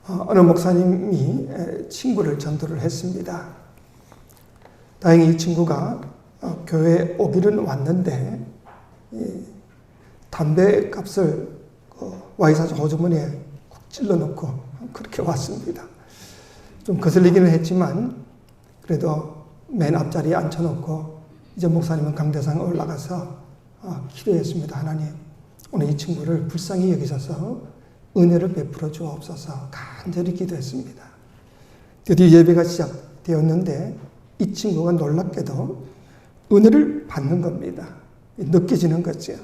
어느 목사님이 친구를 전도를 했습니다. 다행히 이 친구가 교회에 오기는 왔는데 담배 값을 와이사주 호주머니에 콕 찔러놓고 그렇게 왔습니다. 좀 거슬리기는 했지만 그래도 맨 앞자리에 앉혀놓고 이제 목사님은 강대상에 올라가서 기도했습니다. 하나님, 오늘 이 친구를 불쌍히 여기셔서 은혜를 베풀어 주옵소서 간절히 기도했습니다. 드디어 예배가 시작되었는데 이 친구가 놀랍게도 은혜를 받는 겁니다. 느껴지는 거죠.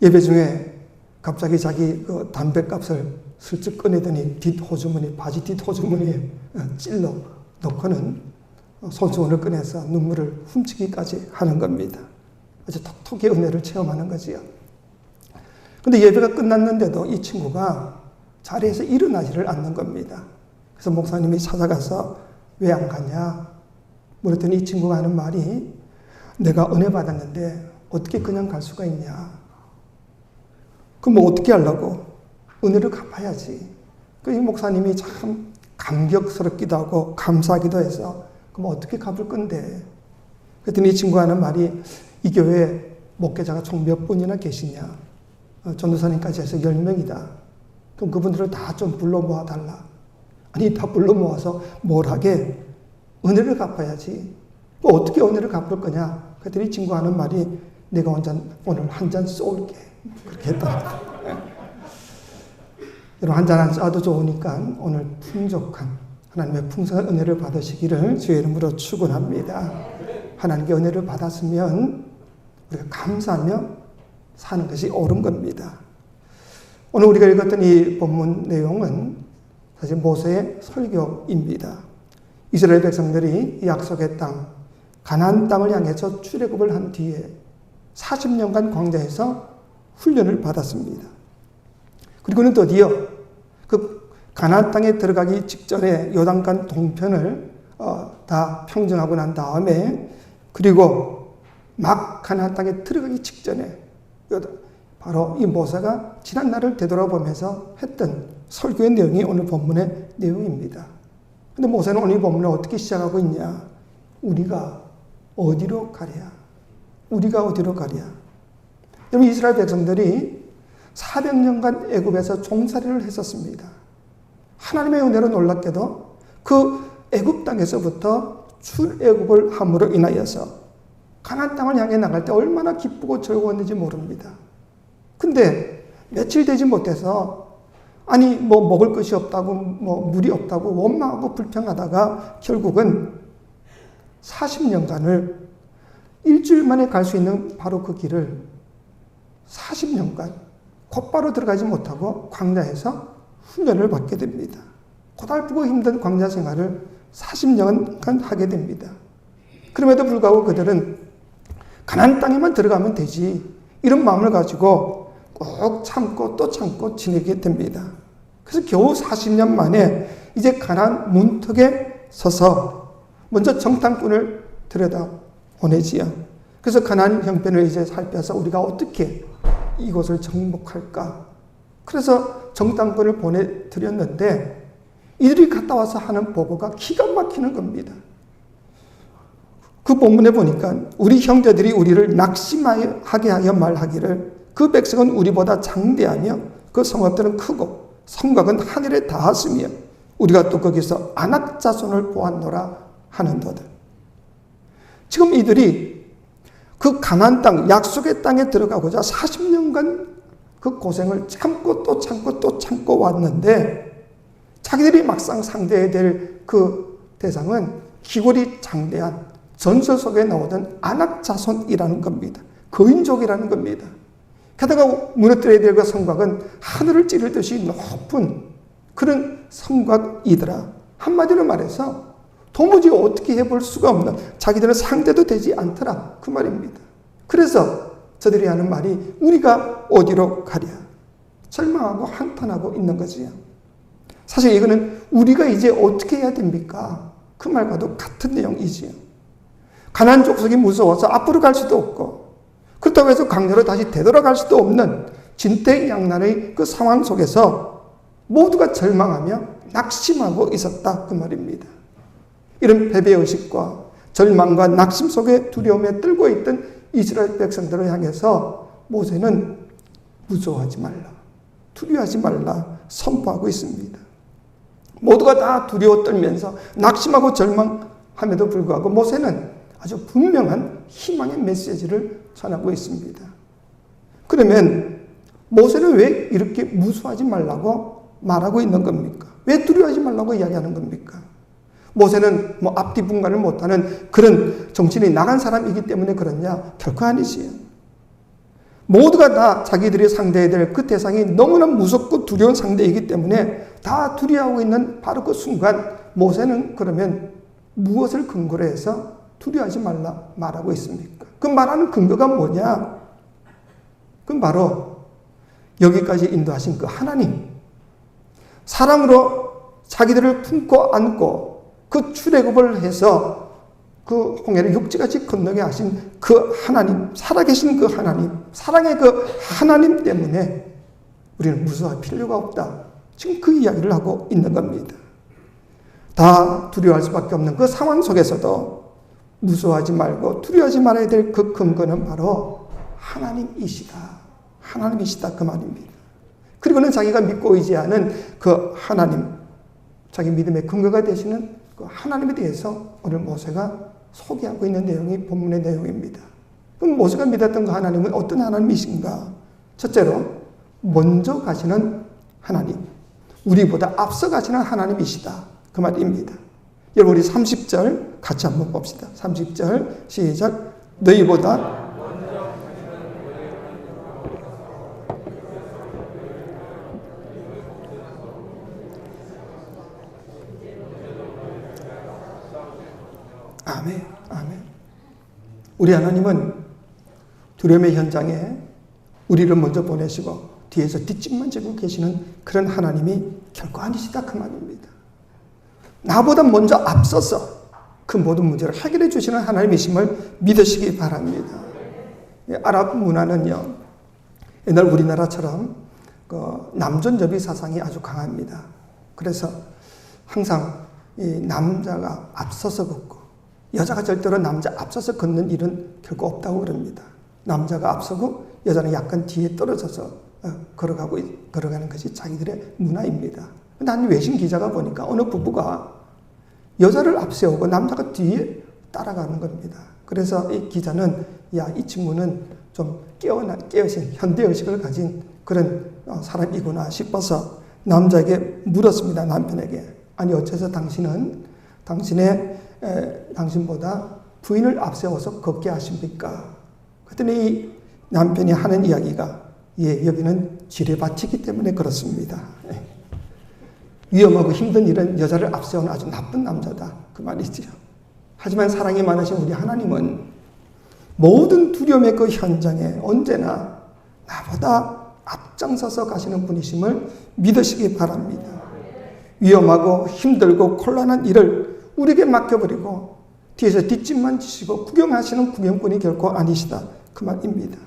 예배 중에 갑자기 자기 그 담배값을 슬쩍 꺼내더니 바지 뒷호주머니에 찔러 놓고는 손수건을 꺼내서 눈물을 훔치기까지 하는 겁니다. 아주 톡톡히 은혜를 체험하는 거지요. 근데 예배가 끝났는데도 이 친구가 자리에서 일어나지를 않는 겁니다. 그래서 목사님이 찾아가서 왜 안 가냐 물었더니 이 친구가 하는 말이 내가 은혜 받았는데 어떻게 그냥 갈 수가 있냐. 그럼 뭐 어떻게 하려고? 은혜를 갚아야지. 그 이 목사님이 참 감격스럽기도 하고 감사하기도 해서 그럼 어떻게 갚을 건데? 그랬더니 이 친구가 하는 말이 이 교회에 목회자가 총 몇 분이나 계시냐? 전도사님까지 해서 10명이다. 그럼 그분들을 다 좀 불러 모아달라. 아니 다 불러 모아서 뭘 하게? 은혜를 갚아야지. 뭐 어떻게 은혜를 갚을 거냐? 그랬더니 이 친구가 하는 말이 내가 오늘 한 잔 쏠게. 그렇게 했답니다. 여러분 한 잔 안 쏴도 좋으니까 오늘 풍족한 하나님의 풍성한 은혜를 받으시기를 주의 이름으로 축원합니다. 하나님께 은혜를 받았으면 우리가 감사하며 사는 것이 옳은 겁니다. 오늘 우리가 읽었던 이 본문 내용은 사실 모세의 설교입니다. 이스라엘 백성들이 약속의 땅, 가나안 땅을 향해서 출애굽을 한 뒤에 40년간 광야에서 훈련을 받았습니다. 그리고는 드디어 그 가나안 땅에 들어가기 직전에 요단강 동편을 다 평정하고 난 다음에 그리고 막 가나안 땅에 들어가기 직전에 바로 이 모세가 지난 날을 되돌아보면서 했던 설교의 내용이 오늘 본문의 내용입니다. 근데 모세는 오늘 본문을 어떻게 시작하고 있냐? 우리가 어디로 가랴? 우리가 어디로 가랴? 여러분 이스라엘 백성들이 400년간 애굽에서 종살이를 했었습니다. 하나님의 은혜로 놀랍게도 그 애굽 땅에서부터 출애굽을 함으로 인하여서 가나안 땅을 향해 나갈 때 얼마나 기쁘고 즐거웠는지 모릅니다. 근데 며칠 되지 못해서 아니 뭐 먹을 것이 없다고 뭐 물이 없다고 원망하고 불평하다가 결국은 40년간을 일주일 만에 갈 수 있는 바로 그 길을 40년간 곧바로 들어가지 못하고 광야에서 훈련을 받게 됩니다. 고달프고 힘든 광야 생활을 40년간 하게 됩니다. 그럼에도 불구하고 그들은 가나안 땅에만 들어가면 되지 이런 마음을 가지고 꼭 참고 또 참고 지내게 됩니다. 그래서 겨우 40년 만에 이제 가나안 문턱에 서서 먼저 정탐꾼을 들여다 보내지요. 그래서 가나안 형편을 이제 살펴서 우리가 어떻게 이곳을 정복할까? 그래서 정탐꾼을 보내드렸는데 이들이 갔다 와서 하는 보고가 기가 막히는 겁니다. 그 본문에 보니까 우리 형제들이 우리를 낙심하게 하여 말하기를 그 백성은 우리보다 장대하며 그 성읍들은 크고 성곽은 하늘에 닿았으며 우리가 또 거기서 아낙 자손을 보았노라 하는도다. 지금 이들이 그 가나안 땅, 약속의 땅에 들어가고자 40년간 그 고생을 참고 또 참고 또 참고 왔는데 자기들이 막상 상대해야 될 그 대상은 기골이 장대한 전설 속에 나오던 아낙 자손이라는 겁니다. 거인족이라는 겁니다. 게다가 무너뜨려야 될 그 성곽은 하늘을 찌르듯이 높은 그런 성곽이더라. 한마디로 말해서 도무지 어떻게 해볼 수가 없는 자기들은 상대도 되지 않더라. 그 말입니다. 그래서 저들이 하는 말이 우리가 어디로 가랴? 절망하고 한탄하고 있는 거지요. 사실 이거는 우리가 이제 어떻게 해야 됩니까? 그 말과도 같은 내용이지요. 가나안 족속이 무서워서 앞으로 갈 수도 없고 그렇다고 해서 강야로 다시 되돌아갈 수도 없는 진퇴양난의 그 상황 속에서 모두가 절망하며 낙심하고 있었다 그 말입니다. 이런 패배의식과 절망과 낙심 속에 두려움에 떨고 있던 이스라엘 백성들을 향해서 모세는 무서워하지 말라, 두려워하지 말라 선포하고 있습니다. 모두가 다 두려워 떨면서 낙심하고 절망함에도 불구하고 모세는 아주 분명한 희망의 메시지를 전하고 있습니다. 그러면 모세는 왜 이렇게 무서워하지 말라고 말하고 있는 겁니까? 왜 두려워하지 말라고 이야기하는 겁니까? 모세는 앞뒤 분간을 못하는 그런 정신이 나간 사람이기 때문에 그러냐? 결코 아니지요. 모두가 다 자기들이 상대해야 될 그 대상이 너무나 무섭고 두려운 상대이기 때문에 다 두려워하고 있는 바로 그 순간 모세는 그러면 무엇을 근거로 해서 두려워하지 말라 말하고 있습니까? 그 말하는 근거가 뭐냐? 그건 바로 여기까지 인도하신 그 하나님, 사랑으로 자기들을 품고 안고 그 출애굽을 해서 그 홍해를 육지같이 건너게 하신 그 하나님, 살아계신 그 하나님, 사랑의 그 하나님 때문에 우리는 무서워할 필요가 없다. 지금 그 이야기를 하고 있는 겁니다. 다 두려워할 수밖에 없는 그 상황 속에서도 무서워하지 말고 두려워하지 말아야 될 그 근거는 바로 하나님이시다. 하나님이시다 그 말입니다. 그리고는 자기가 믿고 의지하는 그 하나님, 자기 믿음의 근거가 되시는 그 하나님에 대해서 오늘 모세가 소개하고 있는 내용이 본문의 내용입니다. 그럼 모세가 믿었던 그 하나님은 어떤 하나님이신가? 첫째로 먼저 가시는 하나님, 우리보다 앞서 가시는 하나님이시다 그 말입니다. 여러분 우리 30절 같이 한번 봅시다. 30절 시작. 너희보다 아멘, 아멘. 우리 하나님은 두려움의 현장에 우리를 먼저 보내시고 뒤에서 뒷짐만 지고 계시는 그런 하나님이 결코 아니시다 그 말입니다. 나보다 먼저 앞서서 그 모든 문제를 해결해 주시는 하나님이심을 믿으시기 바랍니다. 아랍 문화는요, 옛날 우리나라처럼 그 남존여비 사상이 아주 강합니다. 그래서 항상 이 남자가 앞서서 걷고 여자가 절대로 남자 앞서서 걷는 일은 결코 없다고 그럽니다. 남자가 앞서고 여자는 약간 뒤에 떨어져서 걸어가는 것이 자기들의 문화입니다. 근데 한 외신 기자가 보니까 어느 부부가 여자를 앞세우고 남자가 뒤에 따라가는 겁니다. 그래서 이 기자는 이 친구는 좀 깨어진 현대의식을 가진 그런 사람이구나 싶어서 남자에게 물었습니다. 남편에게. 아니 어째서 당신은 당신보다 부인을 앞세워서 걷게 하십니까? 그랬더니 이 남편이 하는 이야기가 여기는 지뢰밭이기 때문에 그렇습니다. 위험하고 힘든 일은 여자를 앞세우는 아주 나쁜 남자다 그 말이지요. 하지만 사랑이 많으신 우리 하나님은 모든 두려움의 그 현장에 언제나 나보다 앞장서서 가시는 분이심을 믿으시기 바랍니다. 위험하고 힘들고 곤란한 일을 우리에게 맡겨버리고 뒤에서 뒷짐만 지시고 구경하시는 구경꾼이 결코 아니시다 그 말입니다.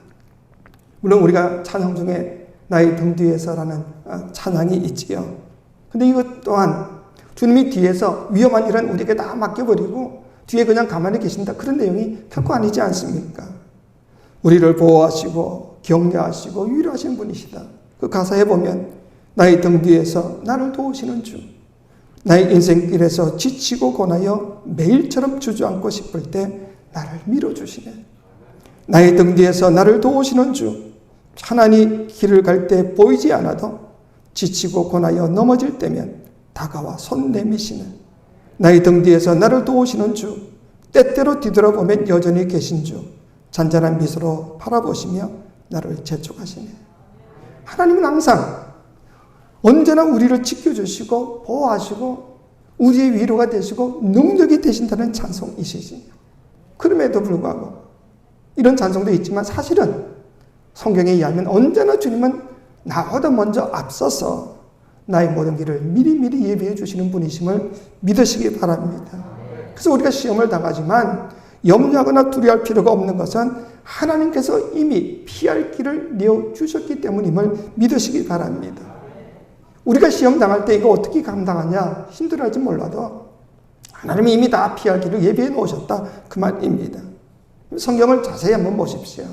물론 우리가 찬양 중에 나의 등 뒤에서라는 찬양이 있지요. 근데 이것 또한 주님이 뒤에서 위험한 일은 우리에게 다 맡겨버리고 뒤에 그냥 가만히 계신다 그런 내용이 결코 아니지 않습니까? 우리를 보호하시고 격려하시고 위로하시는 분이시다. 그 가사에 보면 나의 등 뒤에서 나를 도우시는 주, 나의 인생길에서 지치고 고나여 매일처럼 주저앉고 싶을 때 나를 밀어주시네. 나의 등 뒤에서 나를 도우시는 주, 하나님 길을 갈 때 보이지 않아도 지치고 고나여 넘어질 때면 다가와 손 내미시네. 나의 등 뒤에서 나를 도우시는 주, 때때로 뒤돌아보면 여전히 계신 주, 잔잔한 미소로 바라보시며 나를 재촉하시네. 하나님은 항상 언제나 우리를 지켜주시고 보호하시고 우리의 위로가 되시고 능력이 되신다는 찬송이시지. 그럼에도 불구하고 이런 찬송도 있지만 사실은 성경에 의하면 언제나 주님은 나보다 먼저 앞서서 나의 모든 길을 미리미리 예비해 주시는 분이심을 믿으시기 바랍니다. 그래서 우리가 시험을 당하지만 염려하거나 두려워할 필요가 없는 것은 하나님께서 이미 피할 길을 내어주셨기 때문임을 믿으시기 바랍니다. 우리가 시험 당할 때 이거 어떻게 감당하냐 힘들어할지 몰라도 하나님이 이미 다 피할 길을 예비해 놓으셨다 그 말입니다. 성경을 자세히 한번 보십시오.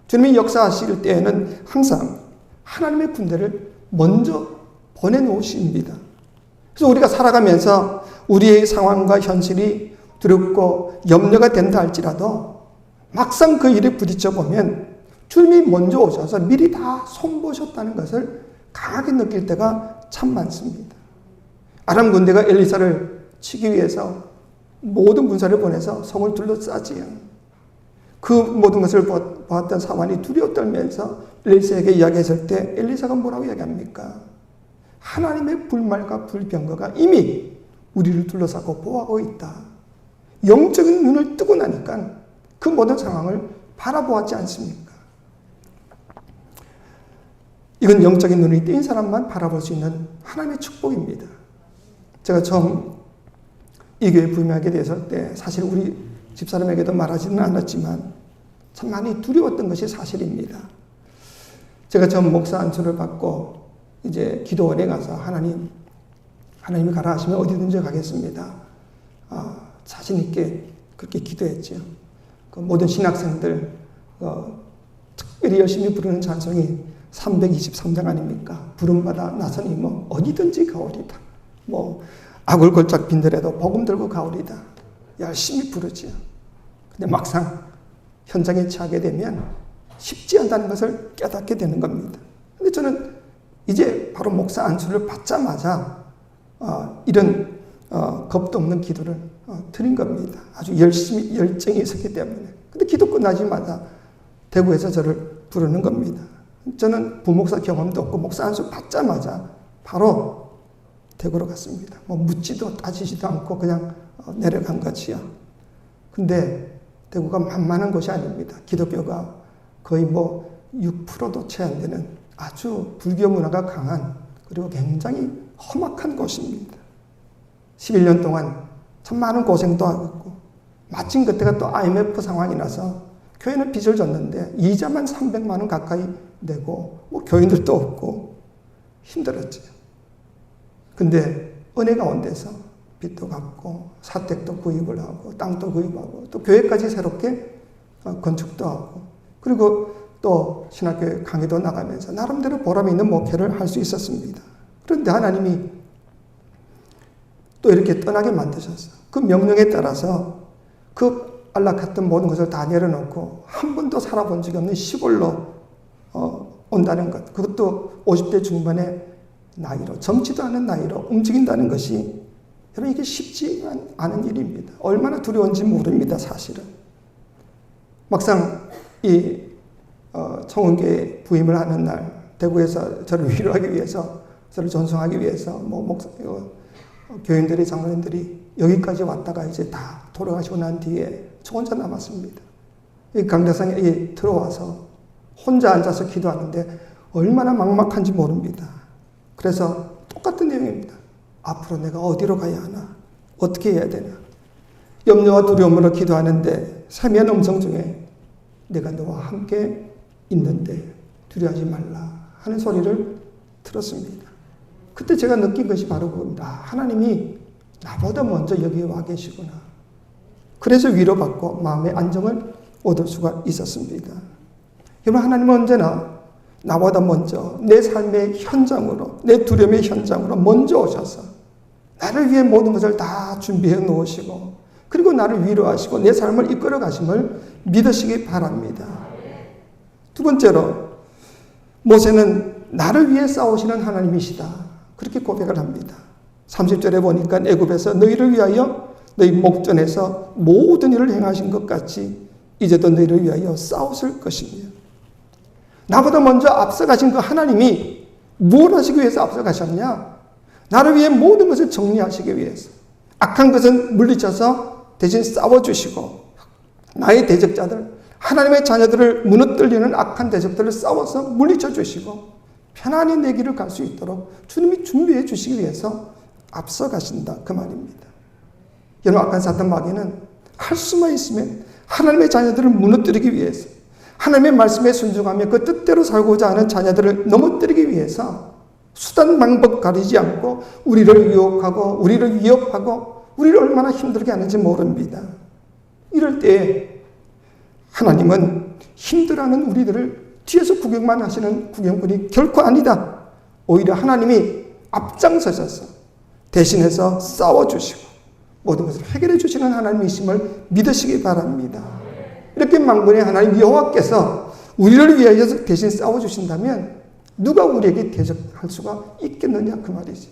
주님이 역사하실 때에는 항상 하나님의 군대를 먼저 보내놓으십니다. 그래서 우리가 살아가면서 우리의 상황과 현실이 두렵고 염려가 된다 할지라도 막상 그 일에 부딪혀 보면 주님이 먼저 오셔서 미리 다 손보셨다는 것을 강하게 느낄 때가 참 많습니다. 아람 군대가 엘리사를 치기 위해서 모든 군사를 보내서 성을 둘러싸지요. 그 모든 것을 보았던 사환이 두려워 떨면서 엘리사에게 이야기했을 때 엘리사가 뭐라고 이야기합니까? 하나님의 불말과 불병거가 이미 우리를 둘러싸고 보호하고 있다. 영적인 눈을 뜨고 나니까 그 모든 상황을 바라보았지 않습니까? 이건 영적인 눈이 뜬 사람만 바라볼 수 있는 하나님의 축복입니다. 제가 처음 이 교회 부임하게 됐을 때 사실 우리 집사람에게도 말하지는 않았지만 참 많이 두려웠던 것이 사실입니다. 제가 처음 목사 안수를 받고 이제 기도원에 가서 하나님이 가라 하시면 어디든지 가겠습니다. 자신 있게 그렇게 기도했죠. 그 모든 신학생들 특별히 열심히 부르는 찬송이 323장 아닙니까? 부름받아 나서니 뭐 어디든지 가오리다. 뭐 악을 골짝 빈들에도 복음 들고 가오리다. 열심히 부르지요. 근데 막상 현장에 처하게 되면 쉽지 않다는 것을 깨닫게 되는 겁니다. 근데 저는 이제 바로 목사 안수를 받자마자 이런 겁도 없는 기도를 드린 겁니다. 아주 열정이 있었기 때문에. 근데 기도 끝나자마자 대구에서 저를 부르는 겁니다. 저는 부목사 경험도 없고 목사 안수 받자마자 바로 대구로 갔습니다. 뭐 묻지도 따지지도 않고 그냥 내려간 거지요. 근데 대구가 만만한 곳이 아닙니다. 기독교가 거의 뭐 6%도 채 안 되는 아주 불교 문화가 강한 그리고 굉장히 험악한 곳입니다. 11년 동안 참 많은 고생도 하고 마침 그때가 또 IMF 상황이 나서 교회는 빚을 졌는데 이자만 300만 원 가까이 내고 뭐 교인들도 없고 힘들었죠. 근데 은혜 가운데서 빚도 갚고 사택도 구입을 하고 땅도 구입하고 또 교회까지 새롭게 건축도 하고 그리고 또 신학교에 강의도 나가면서 나름대로 보람 있는 목회를 할 수 있었습니다. 그런데 하나님이 또 이렇게 떠나게 만드셨어요. 그 명령에 따라서 그 안락했던 모든 것을 다 내려놓고 한 번도 살아본 적이 없는 시골로 온다는 것. 그것도 50대 중반의 나이로, 젊지도 않은 나이로 움직인다는 것이 여러분 이게 쉽지 않은 일입니다. 얼마나 두려운지 모릅니다, 사실은. 막상 이 청원교회 부임을 하는 날 대구에서 저를 위로하기 위해서, 저를 존성하기 위해서 뭐 교인들이, 장로님들이 여기까지 왔다가 이제 다 돌아가시고 난 뒤에 저 혼자 남았습니다. 이 강대상에 들어와서 혼자 앉아서 기도하는데 얼마나 막막한지 모릅니다. 그래서 똑같은 내용입니다. 앞으로 내가 어디로 가야 하나? 어떻게 해야 되나? 염려와 두려움으로 기도하는데 세미한 음성 중에 내가 너와 함께 있는데 두려워하지 말라 하는 소리를 들었습니다. 그때 제가 느낀 것이 바로 그겁니다. 하나님이 나보다 먼저 여기 와 계시구나. 그래서 위로받고 마음의 안정을 얻을 수가 있었습니다. 여러분, 하나님은 언제나 나보다 먼저 내 삶의 현장으로, 내 두려움의 현장으로 먼저 오셔서 나를 위해 모든 것을 다 준비해 놓으시고 그리고 나를 위로하시고 내 삶을 이끌어 가심을 믿으시기 바랍니다. 두 번째로 모세는 나를 위해 싸우시는 하나님이시다. 그렇게 고백을 합니다. 30절에 보니까 애굽에서 너희를 위하여 너희 목전에서 모든 일을 행하신 것 같이 이제도 너희를 위하여 싸우실 것이며 나보다 먼저 앞서가신 그 하나님이 무엇 하시기 위해서 앞서가셨냐? 나를 위해 모든 것을 정리하시기 위해서 악한 것은 물리쳐서 대신 싸워주시고 나의 대적자들, 하나님의 자녀들을 무너뜨리는 악한 대적들을 싸워서 물리쳐 주시고 편안히 내 길을 갈 수 있도록 주님이 준비해 주시기 위해서 앞서가신다 그 말입니다. 여러분, 악한 사탄 마귀는 할 수만 있으면 하나님의 자녀들을 무너뜨리기 위해서 하나님의 말씀에 순종하며 그 뜻대로 살고자 하는 자녀들을 넘어뜨리기 위해서 수단 방법 가리지 않고 우리를 유혹하고 우리를 위협하고 우리를 얼마나 힘들게 하는지 모릅니다. 이럴 때 하나님은 힘들어하는 우리들을 뒤에서 구경만 하시는 구경꾼이 결코 아니다. 오히려 하나님이 앞장서셔서 대신해서 싸워주시고 모든 것을 해결해 주시는 하나님이심을 믿으시기 바랍니다. 이렇게 만군의 하나님 여호와께서 우리를 위하여 대신 싸워주신다면 누가 우리에게 대적할 수가 있겠느냐 그 말이지.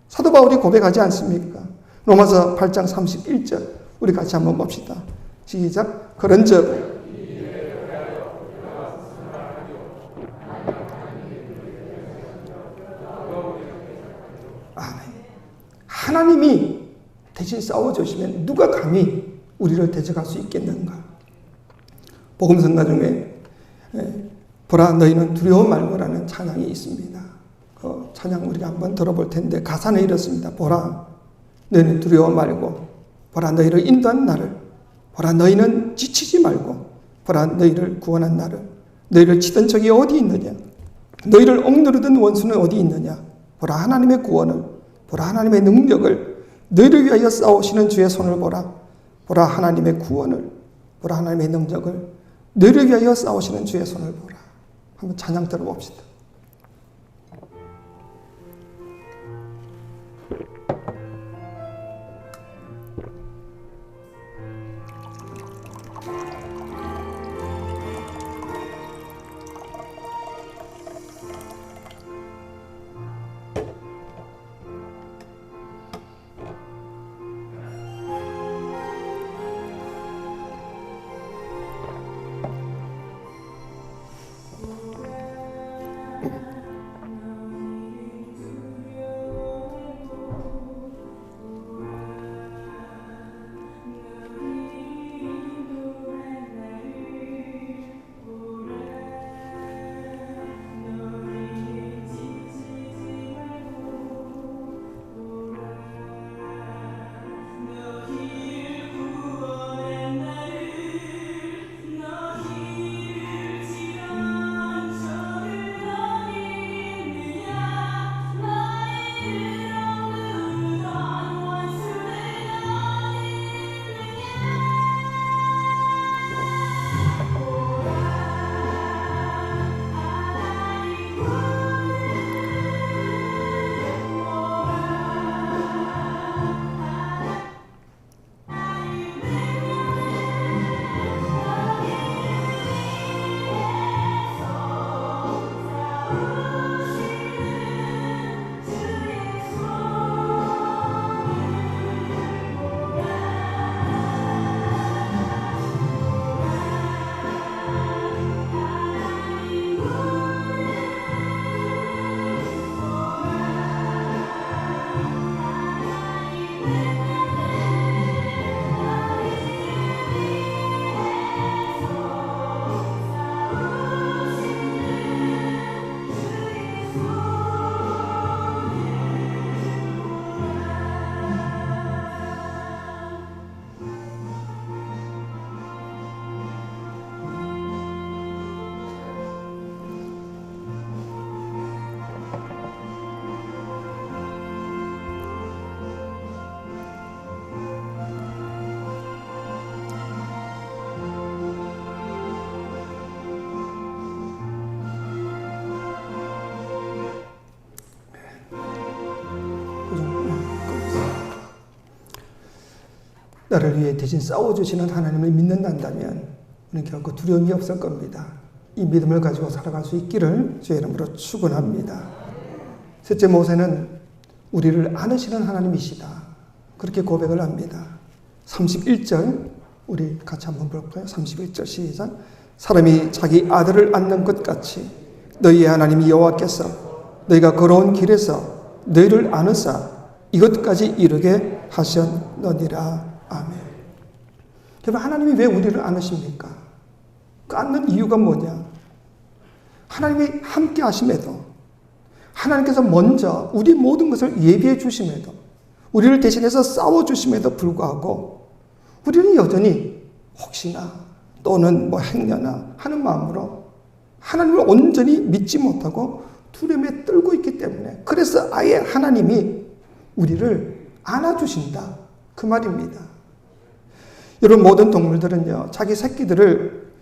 사도 바울이 고백하지 않습니까? 로마서 8장 31절 우리 같이 한번 봅시다. 시작. 그런즉 아멘. 하나님이 대신 싸워주시면 누가 감히 우리를 대적할 수 있겠는가? 복음성가 중에 보라 너희는 두려워 말고라는 찬양이 있습니다. 그 찬양 우리가 한번 들어볼 텐데 가사는 이렇습니다. 보라 너희는 두려워 말고 보라 너희를 인도한 나를 보라 너희는 지치지 말고 보라 너희를 구원한 나를 너희를 치던 적이 어디 있느냐 너희를 억누르던 원수는 어디 있느냐 보라 하나님의 구원을 보라 하나님의 능력을 너희를 위하여 싸우시는 주의 손을 보라 보라 하나님의 구원을 보라 하나님의 능력을 너희를 위하여 싸우시는 주의 손을 보라. 한번 찬양 들어봅시다. 나를 위해 대신 싸워주시는 하나님을 믿는다면 우리는 결코 두려움이 없을 겁니다. 이 믿음을 가지고 살아갈 수 있기를 주의 이름으로 축원합니다. 셋째 모세는 우리를 안으시는 하나님이시다. 그렇게 고백을 합니다. 31절 우리 같이 한번 볼까요? 31절 시작. 사람이 자기 아들을 안는 것 같이 너희의 하나님 여호와께서 너희가 걸어온 길에서 너희를 안으사 이것까지 이르게 하셨느니라. 아멘. 여러분 하나님이 왜 우리를 안으십니까? 그 안는 이유가 뭐냐? 하나님이 함께 하심에도 하나님께서 먼저 우리 모든 것을 예비해 주심에도 우리를 대신해서 싸워 주심에도 불구하고 우리는 여전히 혹시나 또는 행여나 하는 마음으로 하나님을 온전히 믿지 못하고 두려움에 떨고 있기 때문에, 그래서 아예 하나님이 우리를 안아주신다, 그 말입니다. 여러분, 모든 동물들은요, 자기 새끼들을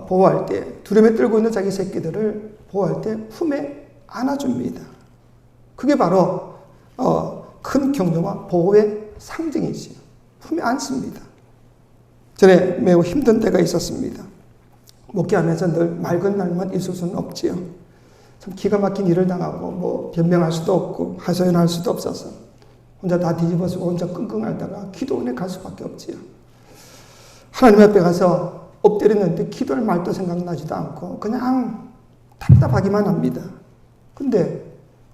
보호할 때, 두려움에 떨고 있는 자기 새끼들을 보호할 때 품에 안아줍니다. 그게 바로 큰 격려와 보호의 상징이지요. 품에 안습니다. 전에 매우 힘든 때가 있었습니다. 목회하면서 늘 맑은 날만 있을 수는 없지요. 참 기가 막힌 일을 당하고 뭐 변명할 수도 없고 하소연할 수도 없어서 혼자 다 뒤집어쓰고 혼자 끙끙 앓다가 기도원에 갈 수밖에 없지요. 하나님 앞에 가서 엎드렸는데 기도할 말도 생각나지도 않고 그냥 답답하기만 합니다. 근데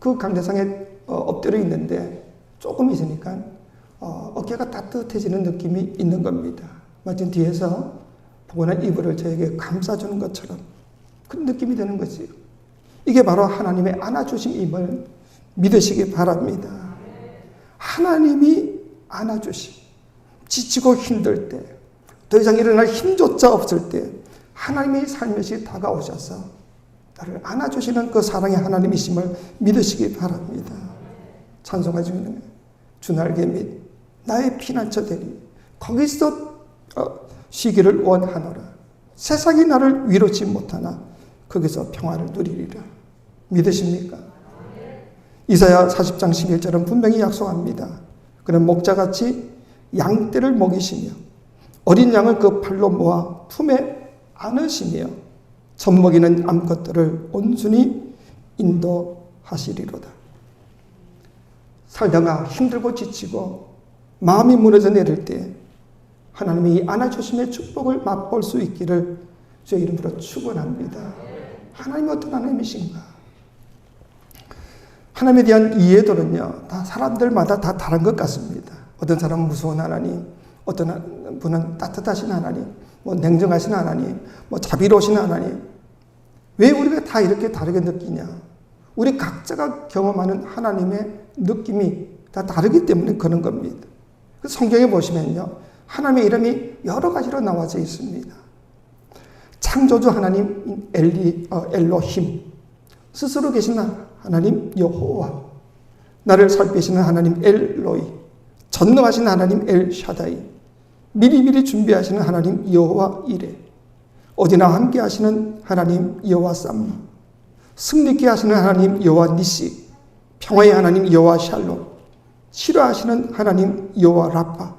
그 강대상에 엎드려 있는데 조금 있으니까 어깨가 따뜻해지는 느낌이 있는 겁니다. 마치 뒤에서 포근한 이불을 저에게 감싸주는 것처럼 그런 느낌이 드는 거지요. 이게 바로 하나님의 안아주심임을 믿으시기 바랍니다. 하나님이 안아주심. 지치고 힘들 때, 더 이상 일어날 힘조차 없을 때 하나님이 살며시 다가오셔서 나를 안아주시는 그 사랑의 하나님이심을 믿으시기 바랍니다. 찬송가 중에 주 날개 및 나의 피난처 되리 거기서 쉬기를 원하노라. 세상이 나를 위로치 못하나 거기서 평화를 누리리라. 믿으십니까? 이사야 40장 11절은 분명히 약속합니다. 그는 목자같이 양떼를 먹이시며 어린 양을 그 팔로 모아 품에 안으시며 젖먹이는 암컷들을 온순히 인도하시리로다. 살다가 힘들고 지치고 마음이 무너져 내릴 때 하나님이 이 안아주심의 축복을 맛볼 수 있기를 주의 이름으로 축원합니다. 하나님이 어떤 하나님이신가? 하나님에 대한 이해도는요, 다 사람들마다 다 다른 것 같습니다. 어떤 사람은 무서운 하나님, 어떤 분은 따뜻하신 하나님, 뭐 냉정하신 하나님, 뭐 자비로우신 하나님. 왜 우리가 다 이렇게 다르게 느끼냐? 우리 각자가 경험하는 하나님의 느낌이 다 다르기 때문에 그런 겁니다. 성경에 보시면요, 하나님의 이름이 여러 가지로 나와져 있습니다. 창조주 하나님 엘로힘, 스스로 계신 하나님 여호와, 나를 살피시는 하나님 엘로이, 전능하신 하나님 엘샤다이, 미리미리 준비하시는 하나님 여호와 이레, 어디나 함께 하시는 하나님 여호와 쌈마, 승리케 하시는 하나님 여호와 니시, 평화의 하나님 여호와 샬롬, 치료하시는 하나님 여호와 라파,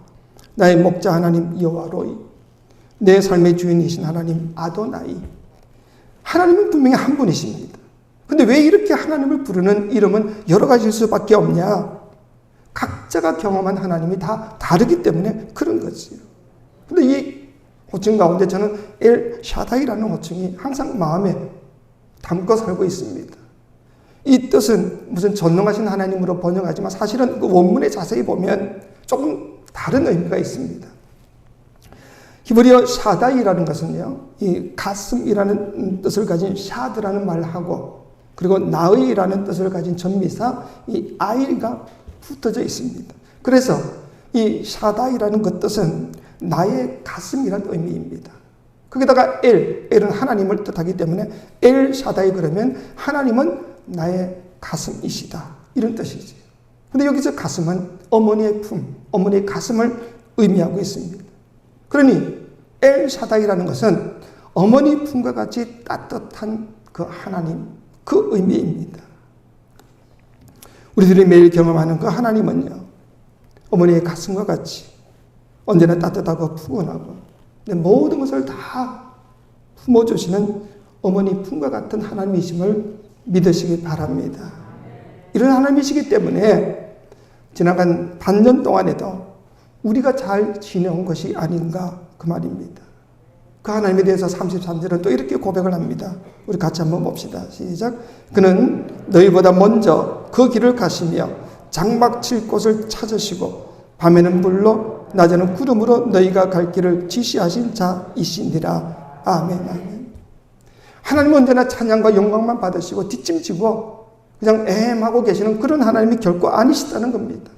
나의 목자 하나님 여호와 로이, 내 삶의 주인이신 하나님 아도나이. 하나님은 분명히 한 분이십니다. 근데 왜 이렇게 하나님을 부르는 이름은 여러 가지일 수밖에 없냐? 각자가 경험한 하나님이 다 다르기 때문에 그런 거지요. 근데 이 호칭 가운데 저는 엘 샤다이라는 호칭이 항상 마음에 담고 살고 있습니다. 이 뜻은 무슨 전능하신 하나님으로 번역하지만 사실은 그 원문에 자세히 보면 조금 다른 의미가 있습니다. 히브리어 샤다이라는 것은요, 이 가슴이라는 뜻을 가진 샤드라는 말하고, 그리고 나의라는 뜻을 가진 전미사 이 아이가 붙어져 있습니다. 그래서 이 샤다이라는 그 뜻은 나의 가슴이라는 의미입니다. 거기다가 엘은 하나님을 뜻하기 때문에 엘 샤다이 그러면 하나님은 나의 가슴이시다, 이런 뜻이지. 근데 여기서 가슴은 어머니의 품, 어머니의 가슴을 의미하고 있습니다. 그러니 엘 샤다이라는 것은 어머니 품과 같이 따뜻한 그 하나님, 그 의미입니다. 우리들이 매일 경험하는 그 하나님은요, 어머니의 가슴과 같이 언제나 따뜻하고 푸근하고 모든 것을 다 품어주시는 어머니 품과 같은 하나님이심을 믿으시기 바랍니다. 이런 하나님이시기 때문에 지나간 반년 동안에도 우리가 잘 지내온 것이 아닌가, 그 말입니다. 그 하나님에 대해서 33절은 또 이렇게 고백을 합니다. 우리 같이 한번 봅시다. 시작. 그는 너희보다 먼저 그 길을 가시며 장막 칠 곳을 찾으시고 밤에는 불로 낮에는 구름으로 너희가 갈 길을 지시하신 자이시니라. 아멘, 아멘. 하나님은 언제나 찬양과 영광만 받으시고 뒷짐지고 그냥 애엠하고 계시는 그런 하나님이 결코 아니시다는 겁니다.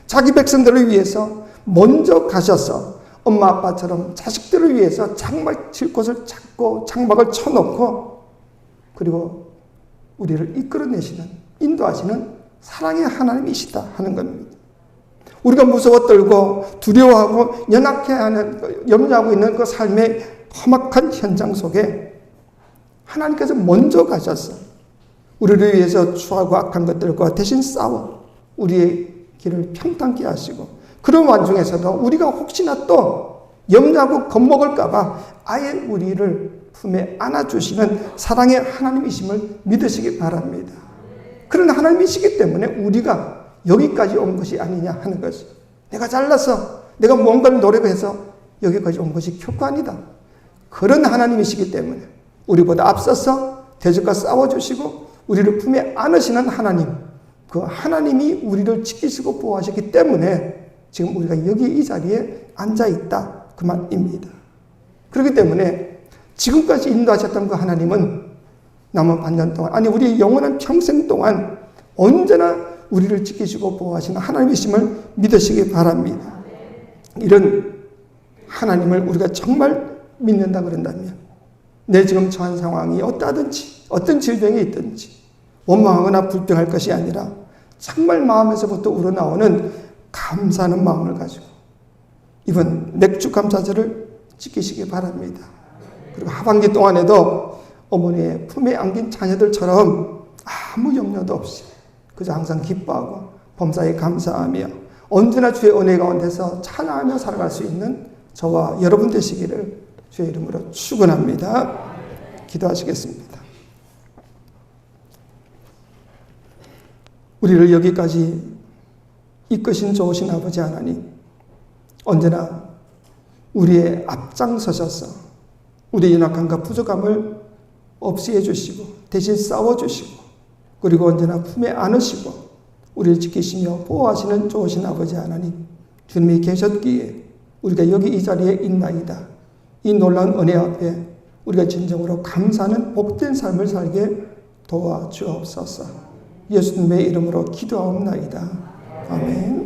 자기 백성들을 위해서 먼저 가셔서 엄마 아빠처럼 자식들을 위해서 장막 칠 곳을 찾고 장막을 쳐놓고, 그리고 우리를 이끌어내시는, 인도하시는 사랑의 하나님이시다 하는 겁니다. 우리가 무서워 떨고 두려워하고 연약해하는, 염려하고 있는 그 삶의 험악한 현장 속에 하나님께서 먼저 가셔서 우리를 위해서 추하고 악한 것들과 대신 싸워 우리의 길을 평탄케 하시고, 그런 와중에서도 우리가 혹시나 또 염려하고 겁먹을까봐 아예 우리를 품에 안아주시는 사랑의 하나님이심을 믿으시기 바랍니다. 그런 하나님이시기 때문에 우리가 여기까지 온 것이 아니냐 하는 것이, 내가 잘나서 내가 뭔가를 노력해서 여기까지 온 것이 결코 아니다. 그런 하나님이시기 때문에 우리보다 앞서서 대적과 싸워주시고 우리를 품에 안으시는 하나님, 그 하나님이 우리를 지키시고 보호하셨기 때문에 지금 우리가 여기 이 자리에 앉아있다 그 말입니다. 그렇기 때문에 지금까지 인도하셨던 그 하나님은 남은 반년 동안, 아니 우리 영원한 평생 동안 언제나 우리를 지키시고 보호하시는 하나님이심을 믿으시기 바랍니다. 이런 하나님을 우리가 정말 믿는다 그런다면 내 지금 처한 상황이 어떠하든지 어떤 질병이 있든지 원망하거나 불평할 것이 아니라 정말 마음에서부터 우러나오는 감사하는 마음을 가지고 이번 맥주 감사절을 지키시기 바랍니다. 그리고 하반기 동안에도 어머니의 품에 안긴 자녀들처럼 아무 염려도 없이 그저 항상 기뻐하고 범사에 감사하며 언제나 주의 은혜 가운데서 찬양하며 살아갈 수 있는 저와 여러분 되시기를 주의 이름으로 축원합니다. 기도하시겠습니다. 우리를 여기까지 이끄신 좋으신 아버지 하나님, 언제나 우리의 앞장서셔서 우리의 연약함과 부족함을 없이 해주시고 대신 싸워주시고 그리고 언제나 품에 안으시고 우리를 지키시며 보호하시는 좋으신 아버지 하나님, 주님이 계셨기에 우리가 여기 이 자리에 있나이다. 이 놀라운 은혜 앞에 우리가 진정으로 감사하는 복된 삶을 살게 도와주옵소서. 예수님의 이름으로 기도하옵나이다. 아멘.